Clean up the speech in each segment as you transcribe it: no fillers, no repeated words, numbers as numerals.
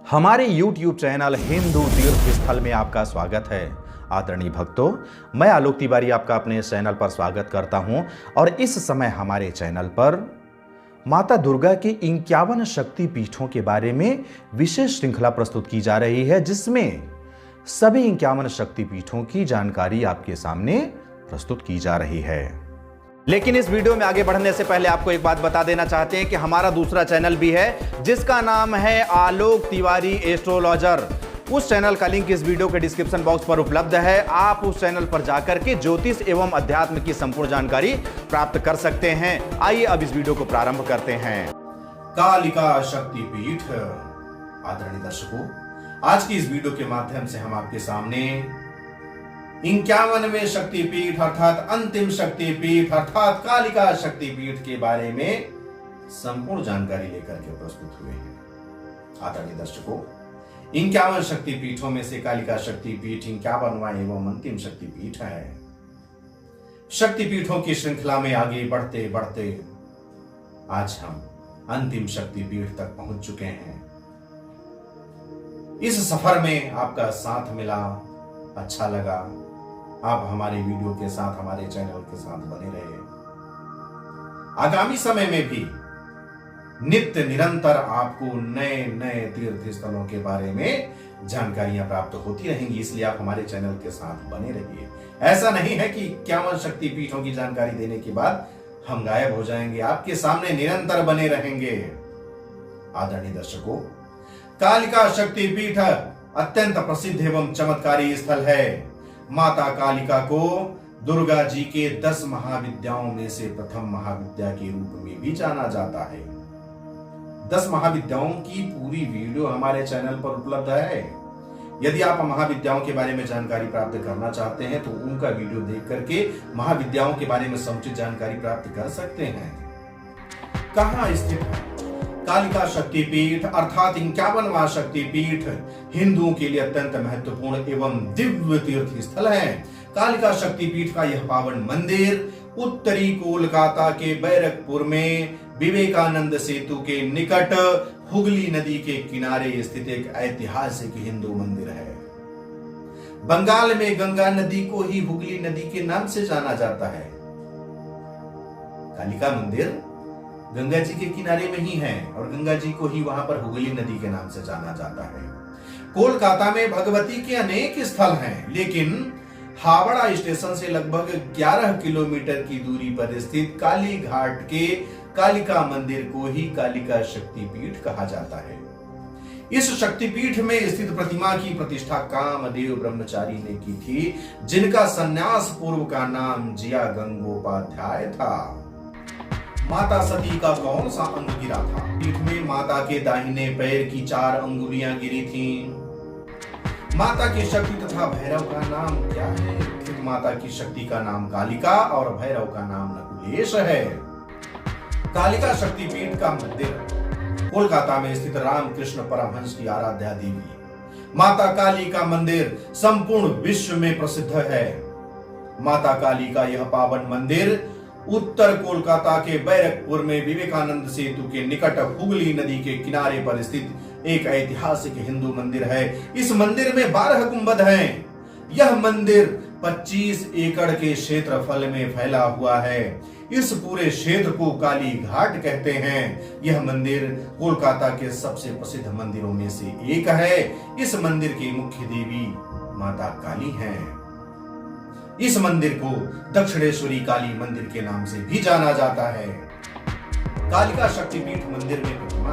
हमारे YouTube channel Hindu तीर्थ स्थल में आपका स्वागत है। आदरणीय भक्तों, मैं आलोक तिवारी आपका अपने चैनल पर स्वागत करता हूं और इस समय हमारे चैनल पर माता दुर्गा की 51 शक्ति पीठों के बारे में विशेष श्रृंखला प्रस्तुत की जा रही है, जिसमें सभी 51 शक्ति पीठों की जानकारी आपके सामने प्रस्तुत की जा रही है। लेकिन इस वीडियो में आगे बढ़ने से पहले आपको एक बात बता देना चाहते हैं कि हमारा दूसरा चैनल भी है, जिसका नाम है आलोक तिवारी एस्ट्रोलॉजर। उस चैनल का लिंक इस वीडियो के डिस्क्रिप्शन बॉक्स पर उपलब्ध है। आप उस चैनल पर जाकर के ज्योतिष एवं अध्यात्म की संपूर्ण जानकारी प्राप्त कर सकते हैं। आइए अब इस वीडियो को प्रारंभ करते हैं। कालिका शक्तिपीठ। आदरणीय दर्शकों, आज की इस वीडियो के माध्यम से हम आपके सामने 51वें शक्तिपीठ अर्थात अंतिम शक्तिपीठ अर्थात कालिका शक्तिपीठ के बारे में संपूर्ण जानकारी लेकर के प्रस्तुत हुए हैं। आदरणीय दर्शकों, 51 शक्तिपीठों में से कालिका शक्तिपीठ 51वां एवं अंतिम शक्तिपीठ है। शक्तिपीठों की श्रृंखला में आगे बढ़ते बढ़ते आज हम अंतिम शक्तिपीठ तक पहुंच चुके हैं। इस सफर में आपका साथ मिला, अच्छा लगा। आप हमारे वीडियो के साथ, हमारे चैनल के साथ बने रहे। आगामी समय में भी नित्य निरंतर आपको नए नए तीर्थ स्थलों के बारे में जानकारियां प्राप्त होती रहेंगी, इसलिए आप हमारे चैनल के साथ बने रहिए। ऐसा नहीं है कि 51 शक्तिपीठों की जानकारी देने के बाद हम गायब हो जाएंगे, आपके सामने निरंतर बने रहेंगे। आदरणीय दर्शकों, कालिका शक्तिपीठ अत्यंत प्रसिद्ध एवं चमत्कारी स्थल है। माता कालिका को दुर्गा जी के 10 महाविद्याओं में से प्रथम महाविद्या के रूप में भी जाना जाता है। 10 महाविद्याओं की पूरी वीडियो हमारे चैनल पर उपलब्ध है। यदि आप महाविद्याओं के बारे में जानकारी प्राप्त करना चाहते हैं तो उनका वीडियो देख करके महाविद्याओं के बारे में समुचित जानकारी प्राप्त कर सकते हैं। कहां स्थित है कालिका शक्तिपीठ अर्थात 51वां शक्तिपीठ? हिंदुओं के लिए अत्यंत महत्वपूर्ण एवं दिव्य तीर्थ स्थल है। कालिका शक्तिपीठ का यह पावन मंदिर उत्तरी कोलकाता के बैरकपुर में विवेकानंद सेतु के निकट हुगली नदी के किनारे स्थित एक ऐतिहासिक हिंदू मंदिर है। बंगाल में गंगा नदी को ही हुगली नदी के नाम से जाना जाता है। कालिका मंदिर गंगा जी के किनारे में ही है और गंगा जी को ही वहां पर हुगली नदी के नाम से जाना जाता है। कोलकाता में भगवती के अनेक स्थल हैं, लेकिन हावड़ा स्टेशन से लगभग 11 किलोमीटर की दूरी पर स्थित काली घाट के कालिका मंदिर को ही कालिका शक्तिपीठ कहा जाता है। इस शक्तिपीठ में स्थित प्रतिमा की प्रतिष्ठा कामदेव ब्रह्मचारी ने की थी, जिनका संन्यास पूर्व का नाम जिया गंगोपाध्याय था। माता सती का कौन सा अंग गिरा था? पीठ में माता के दाहिने पैर की 4 अंगुलियां गिरी थीं। माता की शक्ति तथा भैरव का नाम क्या है? माता की शक्ति का नाम कालिका और भैरव का नाम नकुलेश है। कालिका शक्तिपीठ का मंदिर कोलकाता में स्थित रामकृष्ण परमहंस की आराध्या देवी माता काली का मंदिर संपूर्ण विश्व में प्रसिद्ध है। माता काली का यह पावन मंदिर उत्तर कोलकाता के बैरकपुर में विवेकानंद सेतु के निकट हुगली नदी के किनारे पर स्थित एक ऐतिहासिक हिंदू मंदिर है। इस मंदिर में 12 गुंबद हैं। यह मंदिर 25 एकड़ के क्षेत्रफल में फैला हुआ है। इस पूरे क्षेत्र को काली घाट कहते हैं। यह मंदिर कोलकाता के सबसे प्रसिद्ध मंदिरों में से एक है। इस मंदिर की मुख्य देवी माता काली हैं। इस मंदिर को दक्षिणेश्वरी काली मंदिर के नाम से भी जाना जाता है। कालिका शक्तिपीठ मंदिर में प्रतिमा।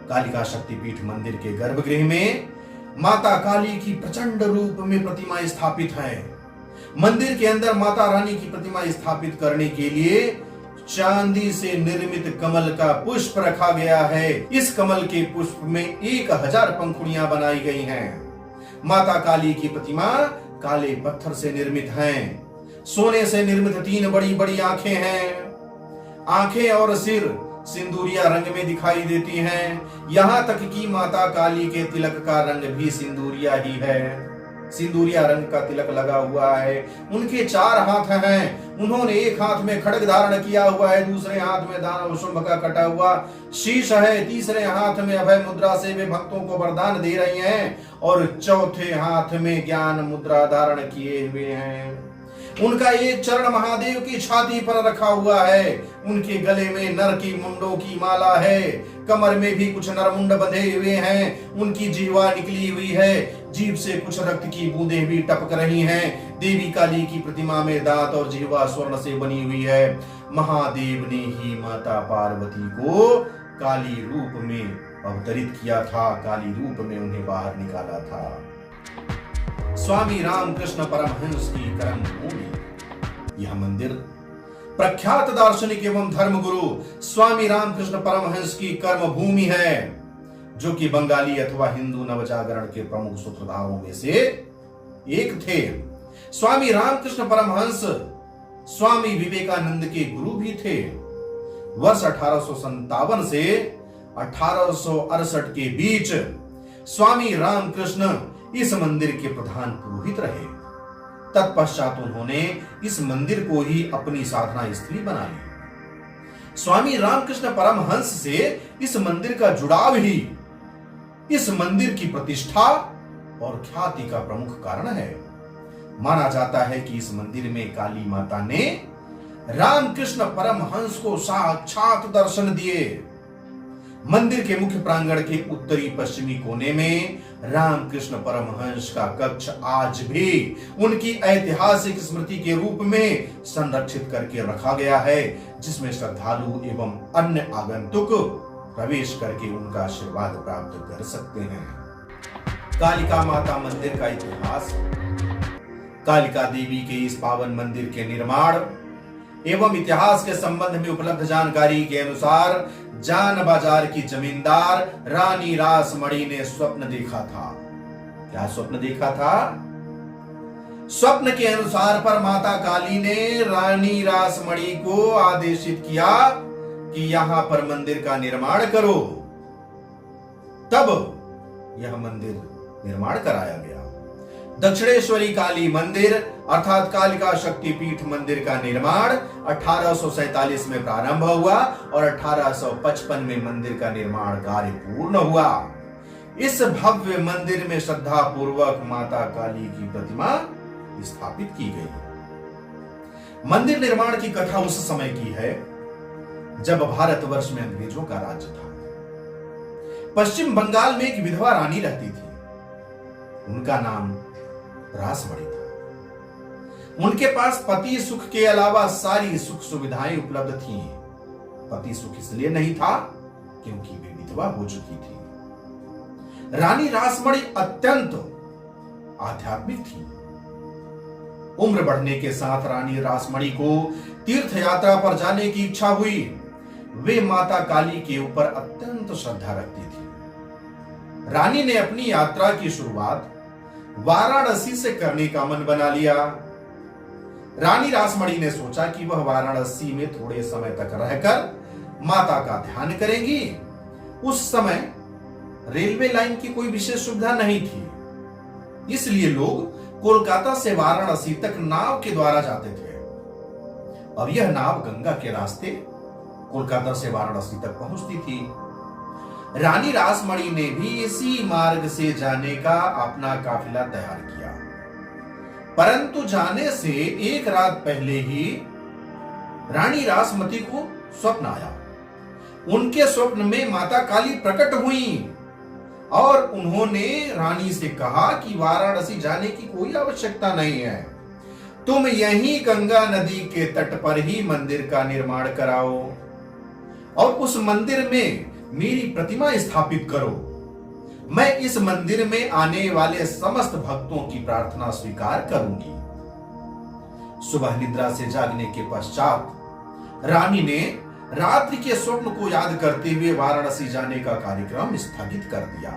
कालिका शक्तिपीठ मंदिर के गर्भगृह में माता काली की प्रचंड रूप में प्रतिमा स्थापित है। मंदिर के अंदर माता रानी की प्रतिमा स्थापित करने के लिए चांदी से निर्मित कमल का पुष्प रखा गया है। इस कमल के पुष्प में 1000 पंखुड़ियां बनाई गई हैं। माता काली की प्रतिमा काले पत्थर से निर्मित हैं। सोने से निर्मित 3 बड़ी बड़ी आंखें हैं। आंखें और सिर सिंदूरिया रंग में दिखाई देती हैं। यहां तक कि माता काली के तिलक का रंग भी सिंदूरिया ही है। सिंदूरिया रंग का तिलक लगा हुआ है, उनके 4 हाथ हैं, उन्होंने एक हाथ में खड्ग धारण किया हुआ है, दूसरे हाथ में दानव शुंभ का कटा हुआ शीश है, तीसरे हाथ में अभय मुद्रा से वे भक्तों को वरदान दे रही हैं और चौथे हाथ में ज्ञान मुद्रा धारण किए हुए हैं। उनका एक चरण महादेव की छाती पर रखा हुआ है, उनके गले में नर की मुंडों की माला है, कमर में भी कुछ नरमुंड बंधे हुए हैं, उनकी जीवा निकली हुई है, जीभ से कुछ रक्त की बूंदें भी टपक रही हैं। देवी काली की प्रतिमा में दांत और जीवा स्वर्ण से बनी हुई है। महादेव ने ही माता पार्वती को काली रूप में अवतरित किया था, काली रूप में उन्हें बाहर निकाला था। स्वामी रामकृष्ण परमहंस की कर्म भूमि यह मंदिर प्रख्यात दार्शनिक एवं धर्मगुरु स्वामी रामकृष्ण परमहंस की कर्म भूमि है, जो कि बंगाली अथवा हिंदू नवजागरण के प्रमुख सूत्रधारों में से एक थे। स्वामी रामकृष्ण परमहंस स्वामी विवेकानंद के गुरु भी थे। वर्ष 1857 से 1868 के बीच स्वामी रामकृष्ण इस मंदिर के प्रधान पुरोहित रहे। तत्पश्चात उन्होंने इस मंदिर को ही अपनी साधना स्थली बना ली। स्वामी रामकृष्ण परमहंस से इस मंदिर का जुड़ाव ही इस मंदिर की प्रतिष्ठा और ख्याति का प्रमुख कारण है। माना जाता है कि इस मंदिर में काली माता ने रामकृष्ण परमहंस को साक्षात दर्शन दिए। मंदिर के मुख्य प्रांगण के उत्तरी पश्चिमी कोने में रामकृष्ण परमहंस का कक्ष आज भी उनकी ऐतिहासिक स्मृति के रूप में संरक्षित करके रखा गया है, जिसमें श्रद्धालु एवं अन्य आगंतुक प्रवेश करके उनका आशीर्वाद प्राप्त कर सकते हैं। कालिका माता मंदिर का इतिहास। कालिका देवी के इस पावन मंदिर के निर्माण एवं इतिहास के संबंध में उपलब्ध जानकारी के अनुसार जान बाजार की जमींदार रानी रासमणी ने स्वप्न देखा था। क्या स्वप्न देखा था? स्वप्न के अनुसार पर माता काली ने रानी रासमणी को आदेशित किया कि यहां पर मंदिर का निर्माण करो। तब यह मंदिर निर्माण कराया गया। दक्षिणेश्वरी काली मंदिर अर्थात कालिका शक्तिपीठ मंदिर का निर्माण 1847 में प्रारंभ हुआ और 1855 में मंदिर का निर्माण कार्य पूर्ण हुआ। इस भव्य मंदिर में श्रद्धा पूर्वक माता काली की प्रतिमा स्थापित की गई। मंदिर निर्माण की कथा उस समय की है जब भारतवर्ष में अंग्रेजों का राज्य था। पश्चिम बंगाल में एक विधवा रानी रहती थी। उनका नाम रासमणी था। उनके पास पति सुख के अलावा सारी सुख सुविधाएं उपलब्ध थीं। पति सुख इसलिए नहीं था क्योंकि वे विधवा हो चुकी थी। रानी रासमणी अत्यंत आध्यात्मिक थी। उम्र बढ़ने के साथ रानी रासमणी को तीर्थ यात्रा पर जाने की इच्छा हुई। वे माता काली के ऊपर अत्यंत श्रद्धा रखती थी। रानी ने अपनी यात्रा की शुरुआत वाराणसी से करने का मन बना लिया। रानी रासमणी ने सोचा कि वह वाराणसी में थोड़े समय तक रहकर माता का ध्यान करेंगी। उस समय रेलवे लाइन की कोई विशेष सुविधा नहीं थी, इसलिए लोग कोलकाता से वाराणसी तक नाव के द्वारा जाते थे और यह नाव गंगा के रास्ते कोलकाता से वाराणसी तक पहुंचती थी। रानी रासमणी ने भी इसी मार्ग से जाने का अपना काफिला तैयार किया, परंतु जाने से एक रात पहले ही रानी रासमती को स्वप्न आया। उनके स्वप्न में माता काली प्रकट हुई और उन्होंने रानी से कहा कि वाराणसी जाने की कोई आवश्यकता नहीं है, तुम यहीं गंगा नदी के तट पर ही मंदिर का निर्माण कराओ और उस मंदिर में मेरी प्रतिमा स्थापित करो। मैं इस मंदिर में आने वाले समस्त भक्तों की प्रार्थना स्वीकार करूंगी। सुबह निद्रा से जागने के पश्चात रानी ने रात्रि के स्वप्न को याद करते हुए वाराणसी जाने का कार्यक्रम स्थगित कर दिया।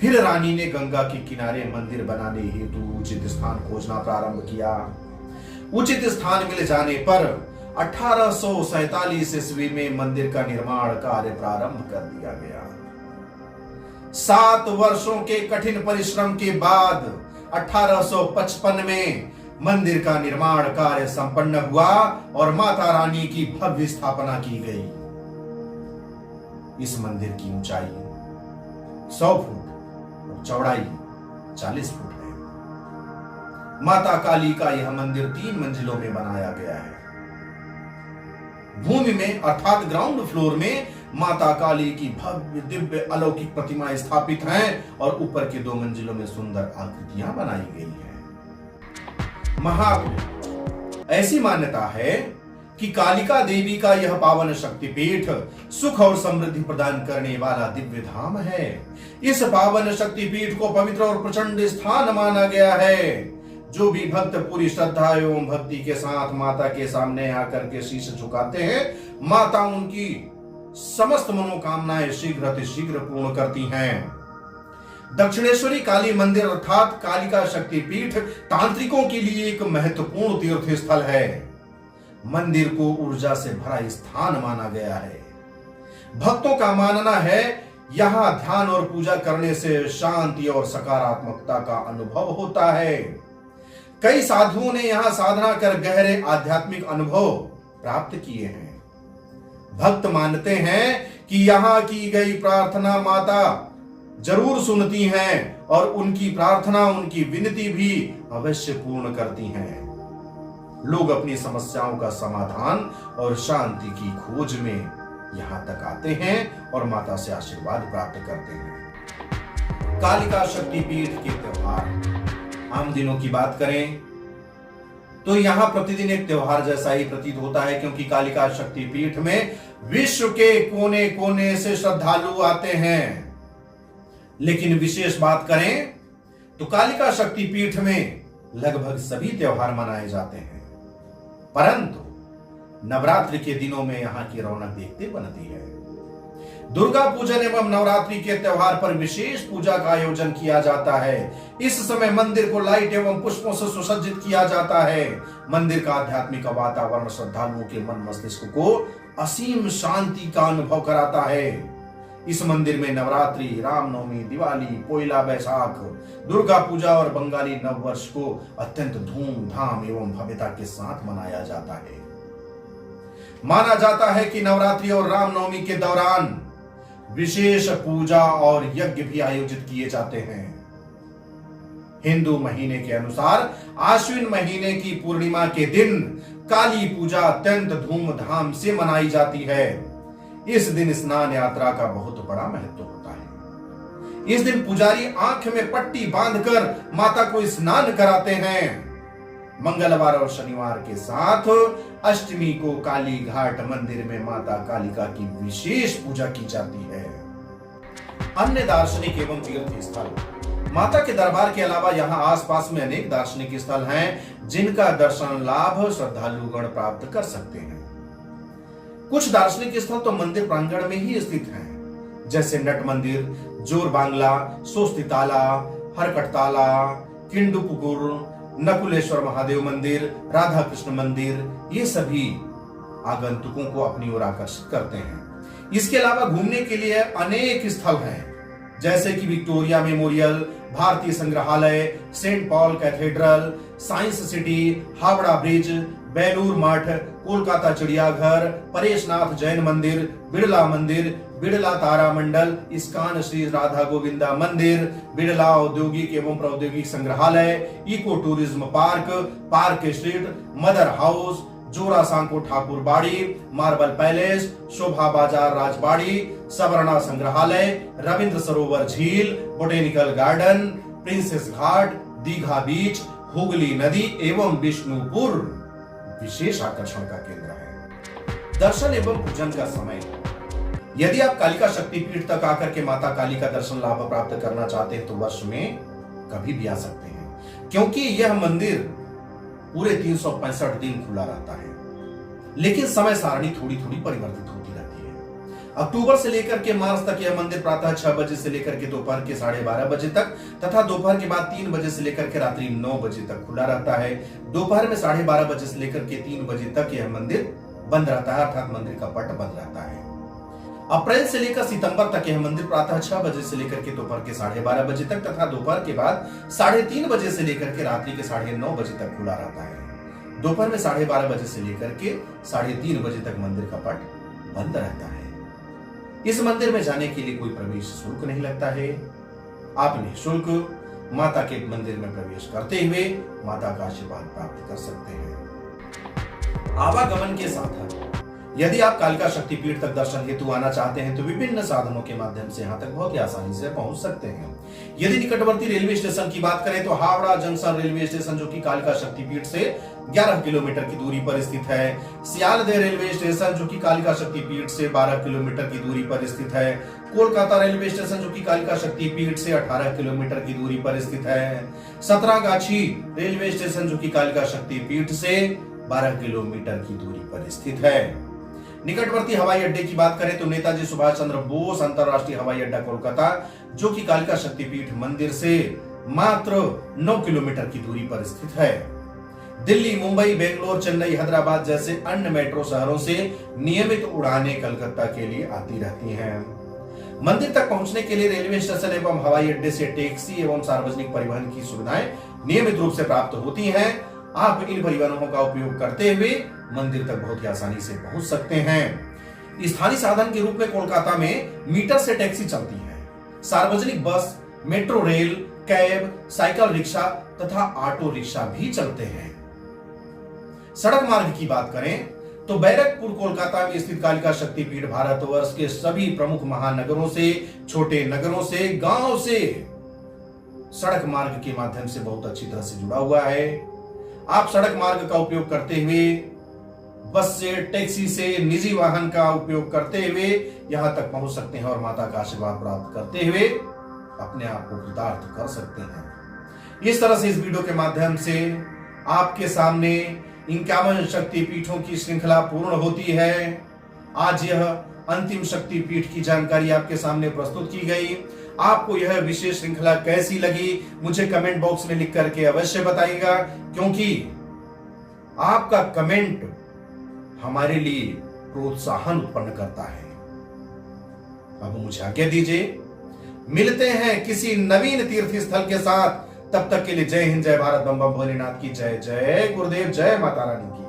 फिर रानी ने गंगा के किनारे मंदिर बनाने हेतु उचित स्थान खोजना प्रारंभ किया। उचित स्थान मिल जाने पर 1847 ईस्वी में मंदिर का निर्माण कार्य प्रारंभ कर दिया गया। 7 वर्षों के कठिन परिश्रम के बाद 1855 में मंदिर का निर्माण कार्य संपन्न हुआ और माता रानी की भव्य स्थापना की गई। इस मंदिर की ऊंचाई 100 फुट और चौड़ाई 40 फुट है। माता काली का यह मंदिर 3 मंजिलों में बनाया गया है। भूमि में अर्थात ग्राउंड फ्लोर में माता काली की भव्य दिव्य अलौकिक प्रतिमाएं स्थापित हैं और ऊपर के 2 मंजिलों में सुंदर आकृतियां बनाई गई हैं। महाकुंभ, ऐसी मान्यता है कि कालिका देवी का यह पावन शक्तिपीठ सुख और समृद्धि प्रदान करने वाला दिव्य धाम है। इस पावन शक्तिपीठ को पवित्र और प्रचंड स्थान माना गया है। जो भी भक्त पूरी श्रद्धा एवं भक्ति के साथ माता के सामने आकर के शीश झुकाते हैं, माता उनकी समस्त मनोकामनाएं शीघ्र अतिशीघ्र पूर्ण करती हैं। दक्षिणेश्वरी काली मंदिर अर्थात कालिका शक्तिपीठ तांत्रिकों के लिए एक महत्वपूर्ण तीर्थ स्थल है। मंदिर को ऊर्जा से भरा स्थान माना गया है। भक्तों का मानना है यहां ध्यान और पूजा करने से शांति और सकारात्मकता का अनुभव होता है। कई साधुओं ने यहां साधना कर गहरे आध्यात्मिक अनुभव प्राप्त किए हैं। भक्त मानते हैं कि यहां की गई प्रार्थना माता जरूर सुनती हैं और उनकी प्रार्थना उनकी विनती भी अवश्य पूर्ण करती हैं। लोग अपनी समस्याओं का समाधान और शांति की खोज में यहां तक आते हैं और माता से आशीर्वाद प्राप्त करते हैं। कालिका शक्तिपीठ के त्योहार, आम दिनों की बात करें तो यहां प्रतिदिन एक त्योहार जैसा ही प्रतीत होता है, क्योंकि कालिका शक्तिपीठ में विश्व के कोने कोने से श्रद्धालु आते हैं। लेकिन विशेष बात करें तो कालिका शक्तिपीठ में लगभग सभी त्योहार मनाए जाते हैं, परंतु नवरात्रि के दिनों में यहां की रौनक देखते बनती है। दुर्गा पूजन एवं नवरात्रि के त्योहार पर विशेष पूजा का आयोजन किया जाता है। इस समय मंदिर को लाइट एवं पुष्पों से सुसज्जित किया जाता है। मंदिर का आध्यात्मिक वातावरण श्रद्धालुओं के मन मस्तिष्क को असीम शांति का अनुभव कराता है। इस मंदिर में नवरात्रि, रामनवमी, दिवाली, पोइला बैसाख, दुर्गा पूजा और बंगाली नववर्ष को अत्यंत धूमधाम एवं भव्यता के साथ मनाया जाता है। माना जाता है कि नवरात्रि और रामनवमी के दौरान विशेष पूजा और यज्ञ भी आयोजित किए जाते हैं। हिंदू महीने के अनुसार आश्विन महीने की पूर्णिमा के दिन काली पूजा अत्यंत धूमधाम से मनाई जाती है। इस दिन स्नान यात्रा का बहुत बड़ा महत्व होता है। इस दिन पुजारी आंख में पट्टी बांधकर माता को स्नान कराते हैं। मंगलवार और शनिवार के साथ अष्टमी को काली घाट मंदिर में माता कालिका की विशेष पूजा की जाती है। अन्य दार्शनिक एवं तीर्थ स्थल, माता के दरबार के अलावा यहाँ आसपास में अनेक दार्शनिक स्थल हैं जिनका दर्शन लाभ श्रद्धालुगण प्राप्त कर सकते हैं। कुछ दार्शनिक स्थल तो मंदिर प्रांगण में ही स्थित हैं, जैसे नट मंदिर, जोर बांग्ला, सोस्तिताला, हरकटताला, किंडुपुकुर, नकुलेश्वर महादेव मंदिर, राधा कृष्ण मंदिर, ये सभी आगंतुकों को अपनी ओर आकर्षित करते हैं। इसके अलावा घूमने के लिए अनेक स्थल हैं, जैसे कि विक्टोरिया मेमोरियल, भारतीय संग्रहालय, Saint Paul Cathedral, Science City, Howrah Bridge, Belur Math, Kolkata चिड़ियाघर, परेशनाथ जैन मंदिर, बिड़ला मंदिर, बिड़ला तारा मंडल, इस्कान श्री राधा गोविंदा मंदिर, बिड़ला औद्योगिक एवं प्रौद्योगिक संग्रहालय, eco tourism park, Park Street, Mother House, Jorasanko Thakur बाड़ी, मार्बल पैलेस, शोभा बाजार राजबाड़ी, सवर्णा संग्रहालय, रविंद्र सरोवर झील, बोटेनिकल गार्डन, प्रिंसेस घाट, दीघा बीच, हुगली नदी एवं विष्णुपुर विशेष आकर्षण का केंद्र है। दर्शन एवं पूजन का समय, यदि आप कालिका शक्तिपीठ तक आकर के माता काली का दर्शन लाभ प्राप्त करना चाहते हैं तो वर्ष में कभी भी आ सकते हैं, क्योंकि यह मंदिर पूरे 365 दिन खुला रहता है। लेकिन समय सारणी थोड़ी थोड़ी परिवर्तित होती रहती है। अक्टूबर से लेकर के मार्च तक यह मंदिर प्रातः 6 बजे से लेकर के दोपहर के 12:30 बजे तक तथा दोपहर के बाद 3 बजे से लेकर के रात्रि 9 बजे तक खुला रहता है। दोपहर में 12:30 बजे से लेकर के 3 बजे तक यह मंदिर बंद रहता है, अर्थात मंदिर का पट बंद रहता है। अप्रैल से लेकर सितंबर तक यह मंदिर प्रातः 6 बजे से लेकर के दोपहर के 12:30 बजे तक तथा दोपहर के बाद 3:30 बजे से लेकर के रात्रि के 9:30 बजे तक खुला रहता है। दोपहर में 12:30 बजे से लेकर के 3:30 बजे तक मंदिर का पट बंद रहता है। इस मंदिर में जाने के लिए कोई प्रवेश शुल्क नहीं लगता है। आप निःशुल्क माता के मंदिर में प्रवेश करते हुए माता का आशीर्वाद प्राप्त कर सकते हैं। आवागमन के साधन, यदि आप कालिका शक्तिपीठ तक दर्शन हेतु आना चाहते हैं तो विभिन्न साधनों के माध्यम से यहां तक बहुत ही आसानी से पहुंच सकते हैं। यदि निकटवर्ती रेलवे स्टेशन की बात करें तो हावड़ा जंक्शन रेलवे स्टेशन जो कि कालिका शक्तिपीठ से 11 किलोमीटर की दूरी पर स्थित है। सियालदह रेलवे स्टेशन जो कि कालिका शक्तिपीठ से 12 किलोमीटर की दूरी पर स्थित है। कोलकाता रेलवे स्टेशन जो कि कालिका शक्तिपीठ से 18 किलोमीटर की दूरी पर स्थित है। सतरागाछी रेलवे स्टेशन जो कि कालिका शक्तिपीठ से 12 किलोमीटर की दूरी पर स्थित है। निकटवर्ती हवाई अड्डे की बात करें तो नेताजी सुभाष चंद्र बोस अंतरराष्ट्रीय हवाई अड्डा कोलकाता जो कि कालिका शक्तिपीठ मंदिर से मात्र 9 किलोमीटर की दूरी पर स्थित है। दिल्ली, मुंबई, बेंगलोर, चेन्नई, हैदराबाद जैसे अन्य मेट्रो शहरों से नियमित उड़ानें कलकत्ता के लिए आती रहती हैं। मंदिर तक पहुंचने के लिए रेलवे स्टेशन एवं हवाई अड्डे से टैक्सी एवं सार्वजनिक परिवहन की सुविधाएं नियमित रूप से प्राप्त होती हैं। आप इन परिवहनों का उपयोग करते हुए मंदिर तक बहुत ही आसानी से पहुंच सकते हैं। स्थानीय साधन के रूप में कोलकाता में मीटर से टैक्सी चलती है। सार्वजनिक बस, metro rail, cab, cycle rickshaw तथा ऑटो रिक्शा भी चलते हैं। सड़क मार्ग की बात करें तो बैरकपुर कोलकाता में स्थित कालिका शक्तिपीठ भारतवर्ष के सभी प्रमुख महानगरों से, छोटे नगरों से, गांव से सड़क मार्ग के माध्यम से बहुत अच्छी तरह से जुड़ा हुआ है। आप सड़क मार्ग का उपयोग करते हुए बस से, टैक्सी से, निजी वाहन का उपयोग करते हुए यहां तक पहुंच सकते हैं और माता का आशीर्वाद प्राप्त करते हुए अपने आप को कृतार्थ कर सकते हैं। इस तरह से इस वीडियो के माध्यम से आपके सामने 51 शक्तिपीठों की श्रृंखला पूर्ण होती है। आज यह अंतिम शक्तिपीठ की जानकारी आपके सामने प्रस्तुत की गई। आपको यह विशेष श्रृंखला कैसी लगी मुझे कमेंट बॉक्स में लिख करके अवश्य बताइएगा, क्योंकि आपका कमेंट हमारे लिए प्रोत्साहन उत्पन्न करता है। अब मुझे आज्ञा दीजिए, मिलते हैं किसी नवीन तीर्थ स्थल के साथ। तब तक के लिए जय हिंद, जय भारत, बम बम भोलेनाथ की जय। जय गुरुदेव, जय माता रानी की।